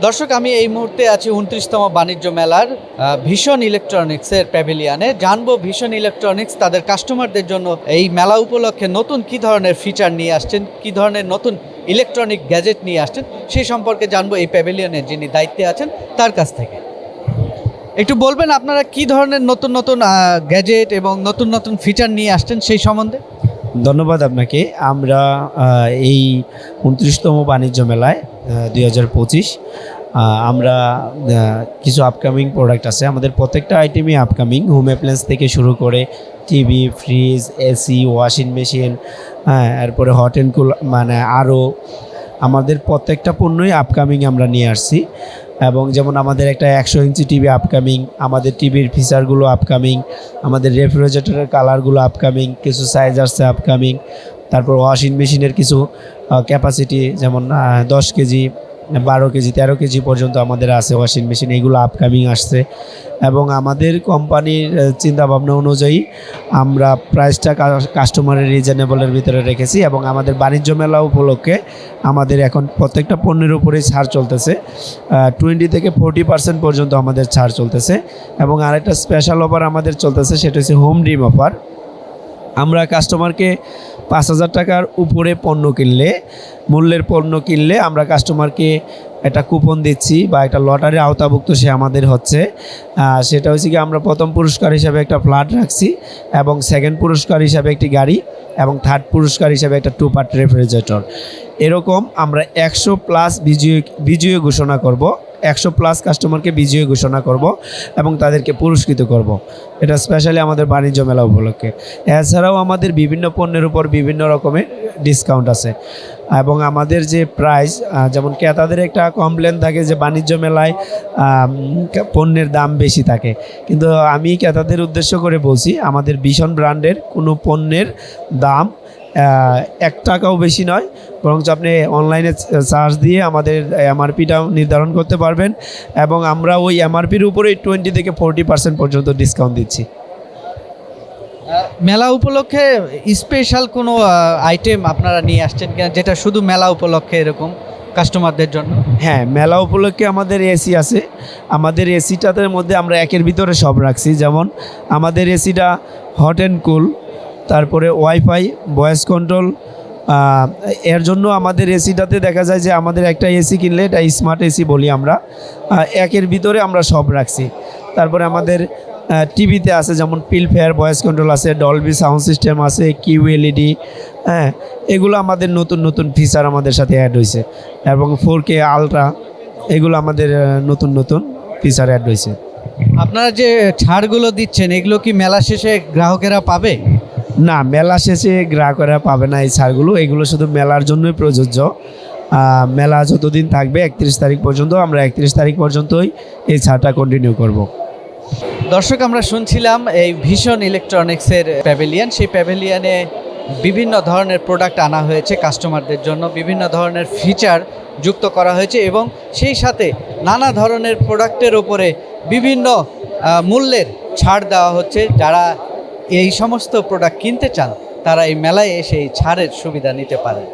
দর্শক, আমি এই মুহূর্তে আছি 29তম বাণিজ্য মেলার ভীষণ ইলেকট্রনিক্সের প্যাভিলিয়নে। জানবো ভীষণ ইলেকট্রনিক্স তাদের কাস্টমারদের জন্য এই মেলা উপলক্ষে নতুন কি ধরনের ফিচার নিয়ে আসছেন, কি ধরনের নতুন ইলেকট্রনিক গ্যাজেট নিয়ে আসছেন, সেই সম্পর্কে জানবো এই প্যাভিলিয়নের যিনি দায়িত্বে আছেন তার কাছ থেকে। একটু বলবেন আপনারা কি ধরনের নতুন নতুন গ্যাজেট এবং নতুন নতুন ফিচার নিয়ে আসছেন সেই সম্বন্ধে। ধন্যবাদ আপনাকে। আমরা এই 29তম বাণিজ্য মেলায় 2025 আমরা কিছু আপকামিং প্রোডাক্ট আছে। আমাদের প্রত্যেকটা আইটেমই আপকামিং, হোম অ্যাপ্লায়েন্স থেকে শুরু করে TV, fridge, AC, washing machine, এরপরে হট অ্যান্ড কুল, মানে আরও আমাদের প্রত্যেকটা পণ্যই আপকামিং আমরা নিয়ে আসছি। এবং যেমন আমাদের একটা 100 ইঞ্চি টিভি আপকামিং, আমাদের টিভির ফিচারগুলো আপকামিং, আমাদের রেফ্রিজারেটরের কালারগুলো আপকামিং, কিছু সাইজ আসছে আপকামিং। তারপর ওয়াশিং মেশিনের কিছু ক্যাপাসিটি যেমন 10 কেজি, 12 কেজি, 13 কেজি পর্যন্ত আমাদের আছে ওয়াশিং মেশিন, এইগুলো আপকামিং আসছে। এবং আমাদের কোম্পানির চিন্তাভাবনা অনুযায়ী আমরা প্রাইসটা কাস্টমারের রিজনেবলের ভিতরে রেখেছি। এবং আমাদের বাণিজ্য মেলা উপলক্ষে আমাদের এখন প্রত্যেকটা পণ্যের উপরেই ছাড় চলতেছে, 20 থেকে 40% পর্যন্ত আমাদের ছাড় চলতেছে। এবং আরেকটা স্পেশাল অফার আমাদের চলতেছে, সেটা হচ্ছে হোম ড্রিম অফার। আমরা কাস্টমারকে 5,000 টাকার উপরে পণ্য কিনলে, মূল্যের পণ্য কিনলে আমরা কাস্টমারকে একটা কুপন দিচ্ছি বা একটা লটারির আওতাভুক্ত সে আমাদের হচ্ছে। সেটা হচ্ছে কি, আমরা প্রথম পুরস্কার হিসাবে একটা ফ্ল্যাট রাখছি, এবং সেকেন্ড পুরস্কার হিসাবে একটি গাড়ি, এবং থার্ড পুরস্কার হিসাবে একটা 2 পার্ট রেফ্রিজারেটর। এরকম আমরা 100+ বিজয়ী ঘোষণা করব, 100+ কাস্টমারকে বিজয়ী ঘোষণা করব এবং তাদেরকে পুরস্কৃত করব। এটা স্পেশালি আমাদের বাণিজ্য মেলা উপলক্ষে। এছাড়াও আমাদের বিভিন্ন পণ্যের উপর বিভিন্ন রকমের ডিসকাউন্ট আছে। এবং আমাদের যে প্রাইস, যেমন ক্রেতাদের একটা কমপ্লেন থাকে যে বাণিজ্য মেলায় পণ্যের দাম বেশি থাকে, কিন্তু আমি ক্রেতাদের উদ্দেশ্য করে বলছি, আমাদের ভীষণ ব্র্যান্ডের কোনো পণ্যের দাম 1 টাকাও বেশি নয়, বরং আপনি অনলাইনে সার্চ দিয়ে আমাদের এমআরপিটা নির্ধারণ করতে পারবেন। এবং আমরা ওই এমআরপির উপরেই 20 থেকে 40% পর্যন্ত ডিসকাউন্ট দিচ্ছি। মেলা উপলক্ষে স্পেশাল কোনো আইটেম আপনারা নিয়ে আসছেন কিনা, যেটা শুধু মেলা উপলক্ষে এরকম কাস্টমারদের জন্য? হ্যাঁ, মেলা উপলক্ষে আমাদের এসি আছে। আমাদের এসিটাদের মধ্যে আমরা একের ভিতরে সব রাখছি। যেমন আমাদের এসিটা হট অ্যান্ড কুল, তারপরে ওয়াইফাই, ভয়েস কন্ট্রোল। এর জন্য আমাদের এসিটাতে দেখা যায় যে আমাদের একটা এসি কিনলে, এটা স্মার্ট এসি বলি আমরা, একের ভিতরে আমরা সব রাখছি। তারপরে আমাদের টিভিতে আছে যেমন পিলফেয়ার, ভয়েস কন্ট্রোল আছে, ডলবি সাউন্ড সিস্টেম আছে, QLED, এগুলো আমাদের নতুন নতুন ফিচার আমাদের সাথে অ্যাড হয়েছে। এবং 4K আলট্রা, এগুলো আমাদের নতুন নতুন ফিচার অ্যাড হয়েছে। আপনারা যে ছাড়গুলো দিচ্ছেন, এগুলো কি মেলা শেষে গ্রাহকেরা পাবে? না, মেলা শেষে গ্রাহকেরা পাবে না এই ছাড়গুলো। এগুলো শুধু মেলার জন্যই প্রযোজ্য। মেলা যতদিন থাকবে 31 তারিখ পর্যন্ত, আমরা 31 তারিখ পর্যন্তই এই ছাড়টা কন্টিনিউ করব। দর্শক, আমরা শুনছিলাম এই ভীষণ ইলেকট্রনিক্সের প্যাভিলিয়ন। সেই প্যাভিলিয়নে বিভিন্ন ধরনের প্রোডাক্ট আনা হয়েছে কাস্টমারদের জন্য, বিভিন্ন ধরনের ফিচার যুক্ত করা হয়েছে, এবং সেই সাথে নানা ধরনের প্রোডাক্টের ওপরে বিভিন্ন মূল্যের ছাড় দেওয়া হচ্ছে। যারা এই সমস্ত প্রোডাক্ট কিনতে চান তারা এই মেলায় এসে এই ছাড়ের সুবিধা নিতে পারেন।